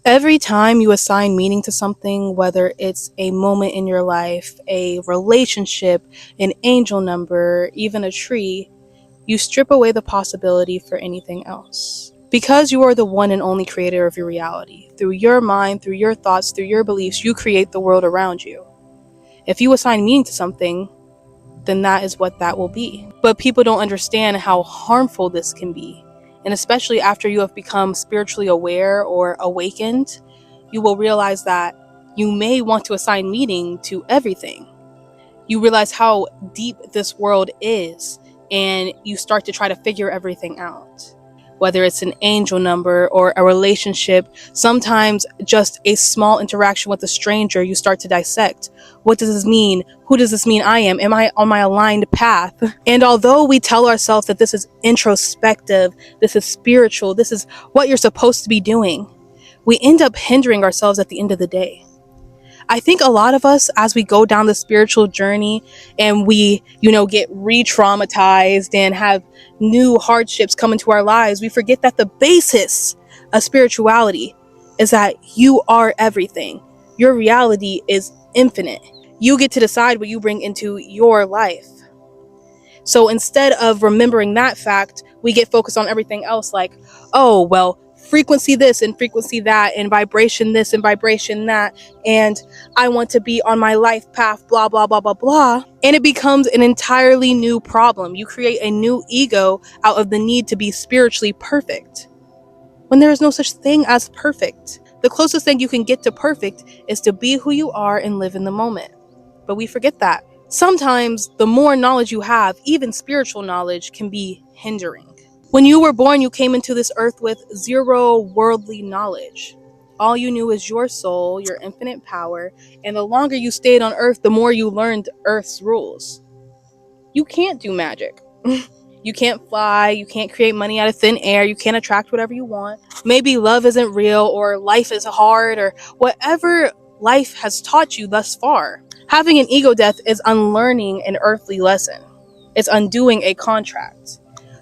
Every time you assign meaning to something, whether it's a moment in your life, a relationship, an angel number, even a tree, you strip away the possibility for anything else. Because you are the one and only creator of your reality. Through your mind, through your thoughts, through your beliefs, you create the world around you. If you assign meaning to something, then that is what that will be. But people don't understand how harmful this can be. And especially after you have become spiritually aware or awakened, you will realize that you may want to assign meaning to everything. You realize how deep this world is, and you start to try to figure everything out. Whether it's an angel number or a relationship, sometimes just a small interaction with a stranger, you start to dissect. What does this mean? Who does this mean I am? Am I on my aligned path? And although we tell ourselves that this is introspective, this is spiritual, this is what you're supposed to be doing, we end up hindering ourselves at the end of the day. I think a lot of us, as we go down the spiritual journey and we, get re-traumatized and have new hardships come into our lives, we forget that the basis of spirituality is that you are everything. Your reality is infinite. You get to decide what you bring into your life. So instead of remembering that fact, we get focused on everything else like, oh, well, frequency this and frequency that and vibration this and vibration that, and I want to be on my life path, blah, blah, blah, blah, blah. And it becomes an entirely new problem. You create a new ego out of the need to be spiritually perfect, when there is no such thing as perfect. The closest thing you can get to perfect is to be who you are and live in the moment. But we forget that. Sometimes the more knowledge you have, even spiritual knowledge, can be hindering. When you were born, you came into this earth with zero worldly knowledge. All you knew is your soul, your infinite power, and the longer you stayed on earth, the more you learned earth's rules. You can't do magic. You can't fly, you can't create money out of thin air, you can't attract whatever you want. Maybe love isn't real, or life is hard, or whatever life has taught you thus far. Having an ego death is unlearning an earthly lesson. It's undoing a contract.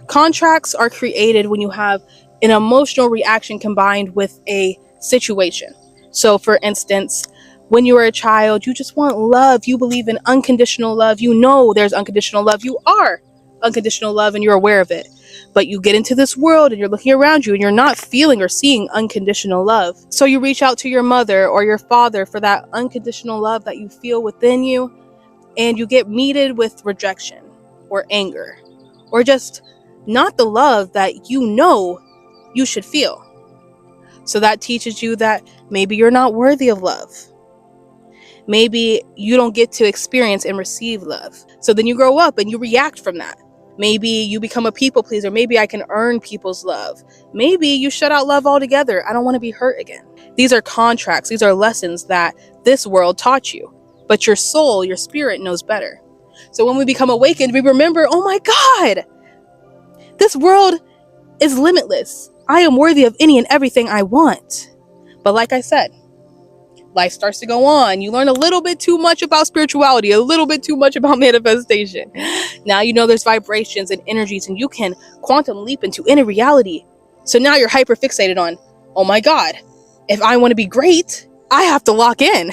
Contracts are created when you have an emotional reaction combined with a situation. So for instance, when you were a child, you just want love. You believe in unconditional love. You know there's unconditional love. You are unconditional love and you're aware of it. But you get into this world and you're looking around you and you're not feeling or seeing unconditional love. So you reach out to your mother or your father for that unconditional love that you feel within you, and you get meted with rejection or anger or just not the love that you should feel. So that teaches you that maybe you're not worthy of love. Maybe you don't get to experience and receive love. So then you grow up and you react from that. Maybe you become a people pleaser. Maybe I can earn people's love. Maybe you shut out love altogether. I don't want to be hurt again. These are contracts. These are lessons that this world taught you. But your soul, your spirit knows better. So when we become awakened, we remember, oh my God, this world is limitless. I am worthy of any and everything I want. But like I said, life starts to go on. You learn a little bit too much about spirituality, a little bit too much about manifestation. Now you know there's vibrations and energies, and you can quantum leap into any reality. So now you're hyper fixated on, oh my God, if I want to be great, I have to lock in.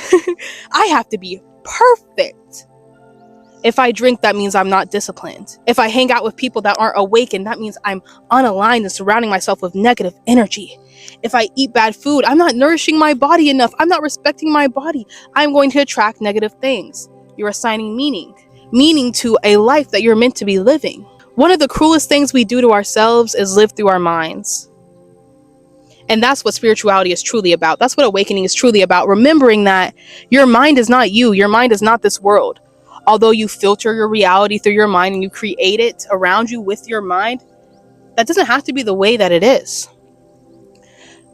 I have to be perfect. If I drink, that means I'm not disciplined. If I hang out with people that aren't awakened, that means I'm unaligned and surrounding myself with negative energy. If I eat bad food, I'm not nourishing my body enough. I'm not respecting my body. I'm going to attract negative things. You're assigning meaning to a life that you're meant to be living. One of the cruelest things we do to ourselves is live through our minds. And that's what spirituality is truly about. That's what awakening is truly about. Remembering that your mind is not you. Your mind is not this world. Although you filter your reality through your mind and you create it around you with your mind, that doesn't have to be the way that it is.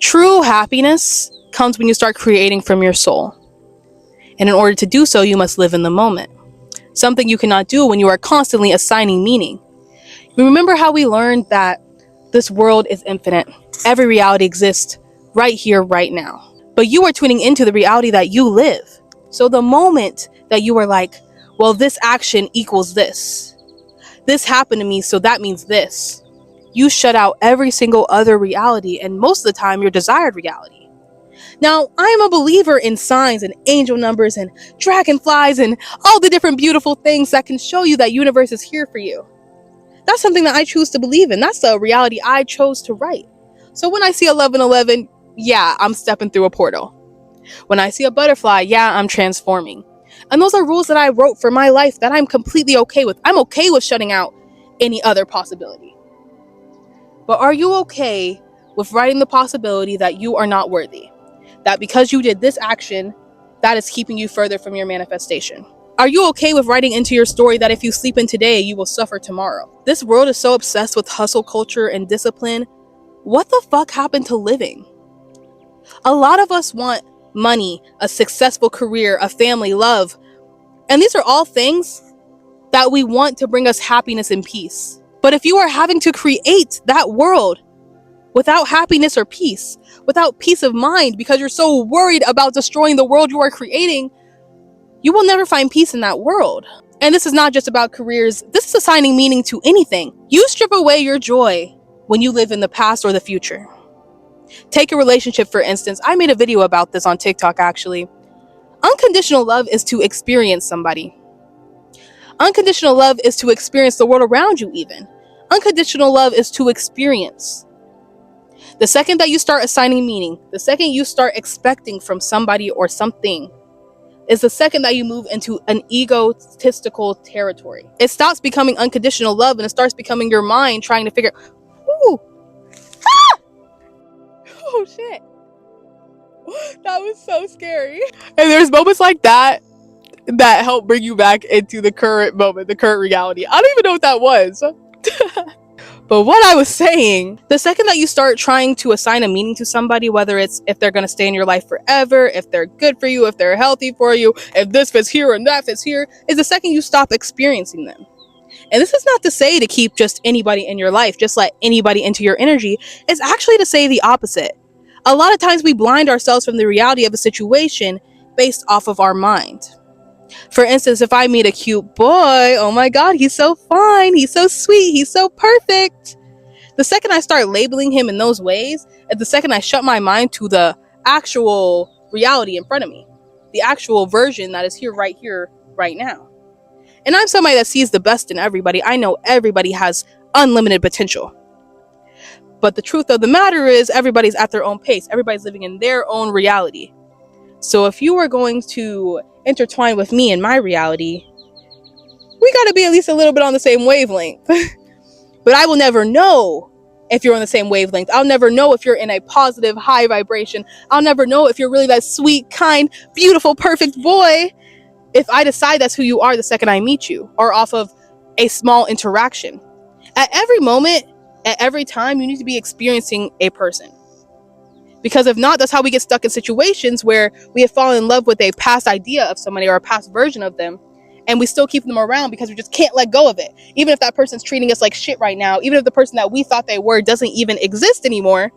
True happiness comes when you start creating from your soul. And in order to do so, you must live in the moment. Something you cannot do when you are constantly assigning meaning. Remember how we learned that this world is infinite. Every reality exists right here, right now. But you are tuning into the reality that you live. So the moment that you are like, well, this action equals this. This happened to me, so that means this. You shut out every single other reality, and most of the time your desired reality. Now, I am a believer in signs and angel numbers and dragonflies and all the different beautiful things that can show you that universe is here for you. That's something that I choose to believe in. That's the reality I chose to write. So when I see 1111, yeah, I'm stepping through a portal. When I see a butterfly, yeah, I'm transforming. And those are rules that I wrote for my life that I'm completely okay with. I'm okay with shutting out any other possibility. But are you okay with writing the possibility that you are not worthy? That because you did this action, that is keeping you further from your manifestation? Are you okay with writing into your story that if you sleep in today, you will suffer tomorrow? This world is so obsessed with hustle culture and discipline. What the fuck happened to living? A lot of us want money, a successful career, a family, love. And these are all things that we want to bring us happiness and peace. But if you are having to create that world without happiness or peace, without peace of mind, because you're so worried about destroying the world you are creating, you will never find peace in that world. And this is not just about careers. This is assigning meaning to anything. You strip away your joy when you live in the past or the future. Take a relationship, for instance. I made a video about this on TikTok, actually. Unconditional love is to experience somebody. Unconditional love is to experience the world around you, even. Unconditional love is to experience. The second that you start assigning meaning, the second you start expecting from somebody or something, is the second that you move into an egotistical territory. It stops becoming unconditional love and it starts becoming your mind trying to figure, ooh, ah! Oh shit. That was so scary. And there's moments like that that help bring you back into the current moment, the current reality. I don't even know what that was. But what I was saying, the second that you start trying to assign a meaning to somebody, whether it's if they're going to stay in your life forever, if they're good for you, if they're healthy for you, if this fits here and that fits here, is the second you stop experiencing them. And this is not to say to keep just anybody in your life, just let anybody into your energy. It's actually to say the opposite. A lot of times we blind ourselves from the reality of a situation based off of our mind. For instance, if I meet a cute boy, oh my God, he's so fine, he's so sweet, he's so perfect. The second I start labeling him in those ways, and the second I shut my mind to the actual reality in front of me, the actual version that is here, right now. And I'm somebody that sees the best in everybody. I know everybody has unlimited potential. But the truth of the matter is everybody's at their own pace. Everybody's living in their own reality. So if you are going to intertwine with me in my reality, we got to be at least a little bit on the same wavelength. But I will never know if you're on the same wavelength. I'll never know if you're in a positive, high vibration. I'll never know if you're really that sweet, kind, beautiful, perfect boy if I decide that's who you are the second I meet you, or off of a small interaction. At every moment, at every time, you need to be experiencing a person. Because if not, that's how we get stuck in situations where we have fallen in love with a past idea of somebody or a past version of them, and we still keep them around because we just can't let go of it. Even if that person's treating us like shit right now, even if the person that we thought they were doesn't even exist anymore,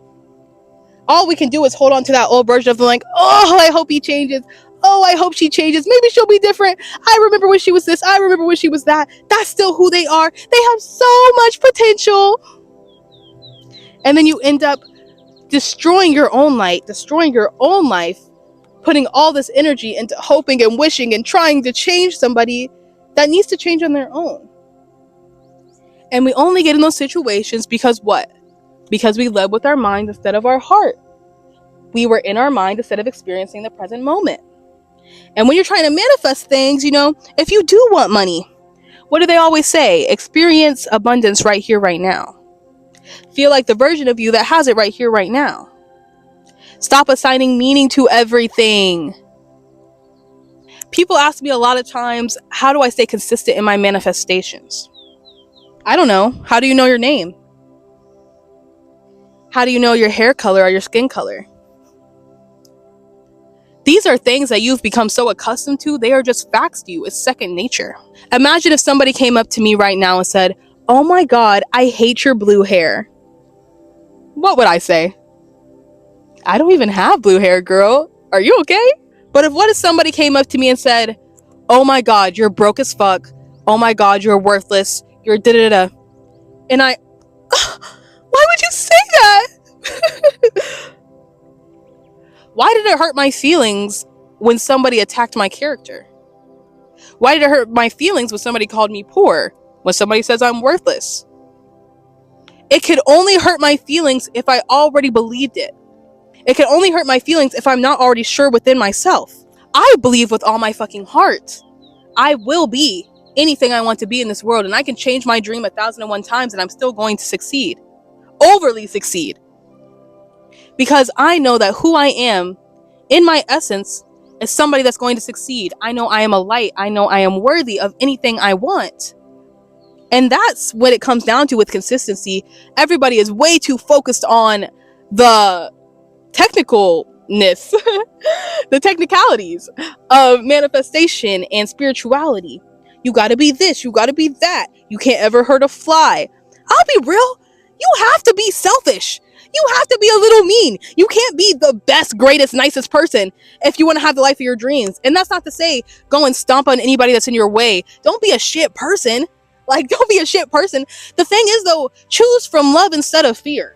all we can do is hold on to that old version of them, like, oh, I hope he changes. Oh, I hope she changes. Maybe she'll be different. I remember when she was this. I remember when she was that. That's still who they are. They have so much potential. And then you end up destroying your own light, destroying your own life, putting all this energy into hoping and wishing and trying to change somebody that needs to change on their own. And we only get in those situations because what? Because we led with our mind instead of our heart. We were in our mind instead of experiencing the present moment. And when you're trying to manifest things, if you do want money, what do they always say? Experience abundance right here, right now. Feel like the version of you that has it right here, right now. Stop assigning meaning to everything. People ask me a lot of times, how do I stay consistent in my manifestations? I don't know. How do you know your name? How do you know your hair color or your skin color? These are things that you've become so accustomed to, they are just facts to you. It's second nature. Imagine if somebody came up to me right now and said, oh my God, I hate your blue hair. What would I say? I don't even have blue hair, girl. Are you okay? But what if somebody came up to me and said, oh my God, you're broke as fuck. Oh my God, you're worthless. You're da-da-da. And why would you say that? Why did it hurt my feelings when somebody attacked my character? Why did it hurt my feelings when somebody called me poor? When somebody says I'm worthless? It could only hurt my feelings if I already believed it. It can only hurt my feelings if I'm not already sure within myself. I believe with all my fucking heart I will be anything I want to be in this world, and I can change my dream 1,001 times and I'm still going to succeed. Overly succeed. Because I know that who I am, in my essence, is somebody that's going to succeed. I know I am a light. I know I am worthy of anything I want. And that's what it comes down to with consistency. Everybody is way too focused on the technicalness, the technicalities of manifestation and spirituality. You gotta be this, you gotta be that. You can't ever hurt a fly. I'll be real. You have to be selfish. You have to be a little mean. You can't be the best, greatest, nicest person if you want to have the life of your dreams. And that's not to say go and stomp on anybody that's in your way. Don't be a shit person. Like, don't be a shit person. The thing is, though, choose from love instead of fear.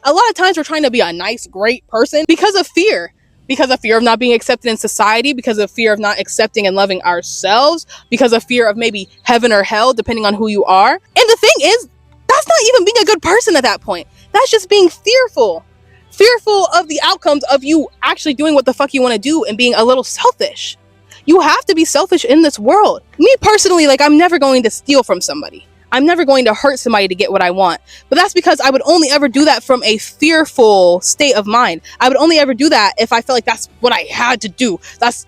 A lot of times we're trying to be a nice, great person because of fear. Because of fear of not being accepted in society, because of fear of not accepting and loving ourselves, because of fear of maybe heaven or hell, depending on who you are. And the thing is, that's not even being a good person at that point. That's just being fearful. Fearful of the outcomes of you actually doing what the fuck you want to do and being a little selfish. You have to be selfish in this world. Me personally, like, I'm never going to steal from somebody. I'm never going to hurt somebody to get what I want. But that's because I would only ever do that from a fearful state of mind. I would only ever do that if I felt like that's what I had to do. That's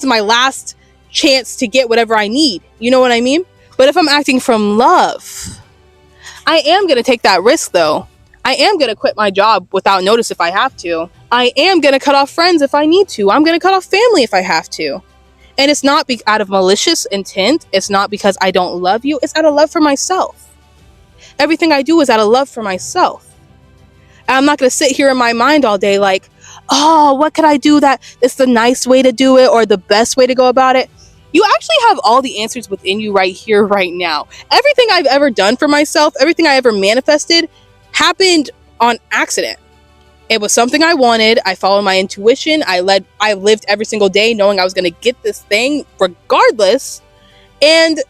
my last chance to get whatever I need. You know what I mean? But if I'm acting from love, I am going to take that risk, though. I am going to quit my job without notice if I have to. I am going to cut off friends if I need to. I'm going to cut off family if I have to. And it's not out of malicious intent. It's not because I don't love you. It's out of love for myself. Everything I do is out of love for myself. And I'm not going to sit here in my mind all day like, oh, what could I do that is the nice way to do it or the best way to go about it? You actually have all the answers within you right here, right now. Everything I've ever done for myself, everything I ever manifested happened on accident. It was something I wanted. I followed my intuition. I lived every single day knowing I was going to get this thing regardless. And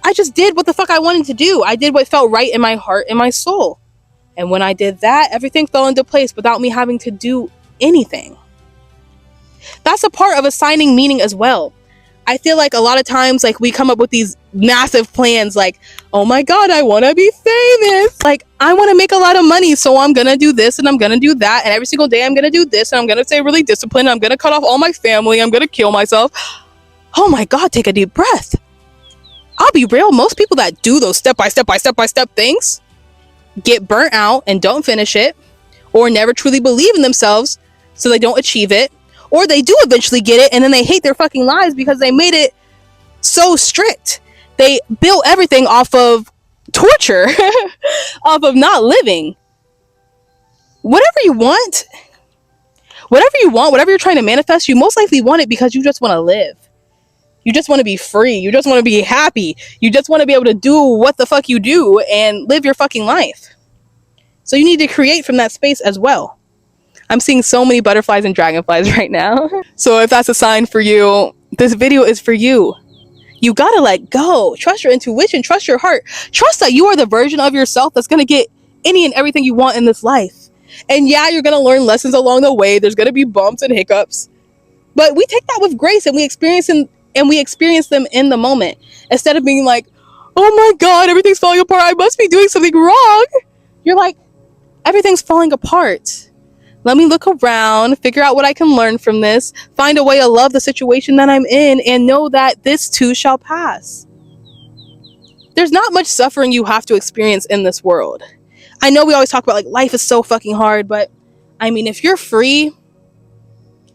I just did what the fuck I wanted to do. I did what felt right in my heart and my soul. And when I did that, everything fell into place without me having to do anything. That's a part of assigning meaning as well. I feel like a lot of times, like, we come up with these massive plans like, oh my god, I want to be famous. Like, I want to make a lot of money, so I'm going to do this and I'm going to do that. And every single day I'm going to do this and I'm going to stay really disciplined. I'm going to cut off all my family. I'm going to kill myself. Oh my god, take a deep breath. I'll be real. Most people that do those step by step things get burnt out and don't finish it, or never truly believe in themselves, so they don't achieve it. Or they do eventually get it and then they hate their fucking lives because they made it so strict. They built everything off of torture, off of not living. Whatever you want, whatever you're trying to manifest, you most likely want it because you just want to live. You just want to be free. You just want to be happy. You just want to be able to do what the fuck you do and live your fucking life. So you need to create from that space as well. I'm seeing so many butterflies and dragonflies right now. So if that's a sign for you, this video is for you. You gotta let go. Trust your intuition. Trust your heart. Trust that you are the version of yourself that's gonna get any and everything you want in this life. And yeah, you're gonna learn lessons along the way. There's gonna be bumps and hiccups. But we take that with grace and we experience them in the moment. Instead of being like, oh my god, everything's falling apart. I must be doing something wrong. You're like, everything's falling apart. Let me look around, figure out what I can learn from this, find a way to love the situation that I'm in, and know that this too shall pass. There's not much suffering you have to experience in this world. I know we always talk about, like, life is so fucking hard, but I mean, if you're free,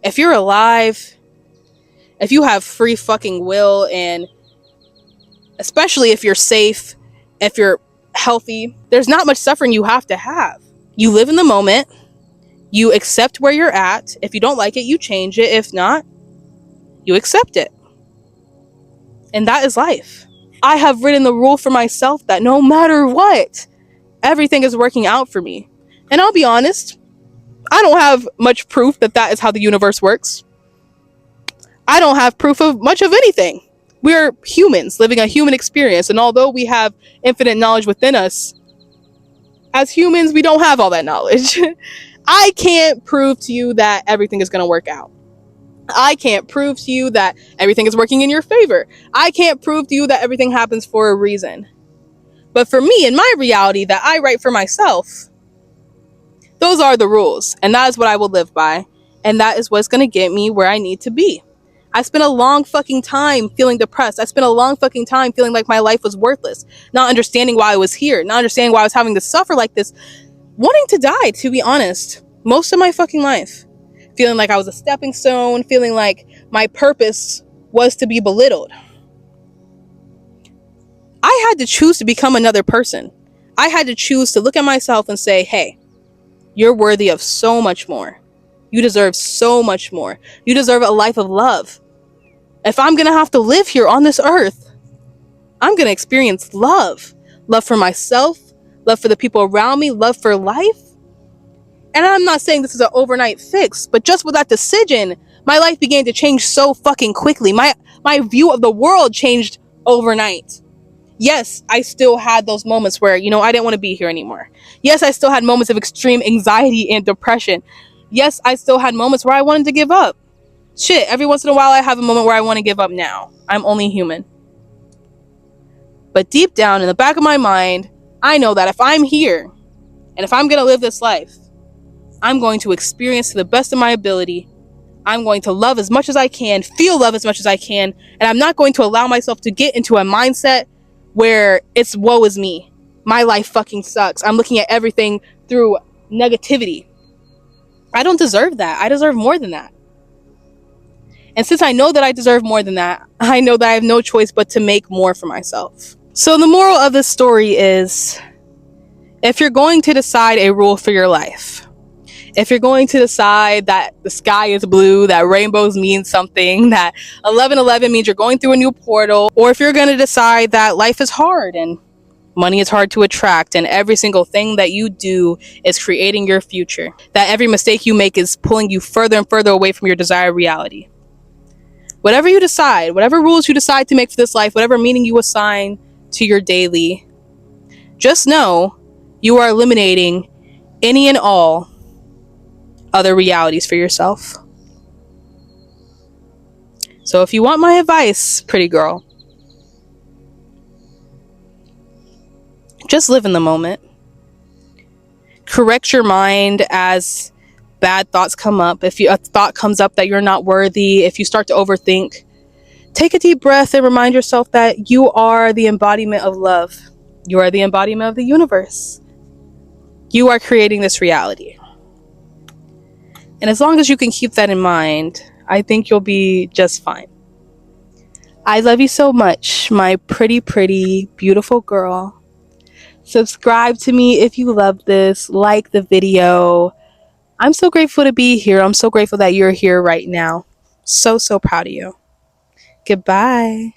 if you're alive, if you have free fucking will, and especially if you're safe, if you're healthy, there's not much suffering you have to have. You live in the moment. You accept where you're at. If you don't like it, you change it. If not, you accept it. And that is life. I have written the rule for myself that no matter what, everything is working out for me. And I'll be honest, I don't have much proof that that is how the universe works. I don't have proof of much of anything. We're humans living a human experience, and although we have infinite knowledge within us, as humans, we don't have all that knowledge. I can't prove to you that everything is going to work out. I can't prove to you that everything is working in your favor. I can't prove to you that everything happens for a reason. But for me, in my reality that I write for myself, those are the rules, and that is what I will live by, and that is what's going to get me where I need to be. I spent a long fucking time feeling depressed. I spent a long fucking time feeling like my life was worthless, not understanding why I was here, not understanding why I was having to suffer like this, wanting to die, to be honest, most of my fucking life. Feeling like I was a stepping stone, feeling like my purpose was to be belittled. I had to choose to become another person. I had to choose to look at myself and say, hey, you're worthy of so much more. You deserve so much more. You deserve a life of love. If I'm going to have to live here on this earth, I'm going to experience love. Love for myself, love for the people around me, love for life. And I'm not saying this is an overnight fix, but just with that decision, my life began to change so fucking quickly. My view of the world changed overnight. Yes, I still had those moments where, I didn't want to be here anymore. Yes, I still had moments of extreme anxiety and depression. Yes, I still had moments where I wanted to give up. Shit, every once in a while I have a moment where I want to give up now. I'm only human. But deep down in the back of my mind, I know that if I'm here and if I'm going to live this life, I'm going to experience to the best of my ability. I'm going to love as much as I can, feel love as much as I can, and I'm not going to allow myself to get into a mindset where it's woe is me. My life fucking sucks. I'm looking at everything through negativity. I don't deserve that. I deserve more than that. And since I know that I deserve more than that, I know that I have no choice but to make more for myself. So the moral of this story is, if you're going to decide a rule for your life, if you're going to decide that the sky is blue, that rainbows mean something, that 1111 means you're going through a new portal, or if you're going to decide that life is hard and money is hard to attract and every single thing that you do is creating your future, that every mistake you make is pulling you further and further away from your desired reality. Whatever you decide, whatever rules you decide to make for this life, whatever meaning you assign to your daily, just know you are eliminating any and all other realities for yourself. So if you want my advice, pretty girl, just live in the moment. Correct your mind as bad thoughts come up. If a thought comes up that you're not worthy, if you start to overthink, take a deep breath and remind yourself that you are the embodiment of love. You are the embodiment of the universe. You are creating this reality. And as long as you can keep that in mind, I think you'll be just fine. I love you so much, my pretty, pretty, beautiful girl. Subscribe to me if you love this. Like the video. I'm so grateful to be here. I'm so grateful that you're here right now. So, so proud of you. Goodbye.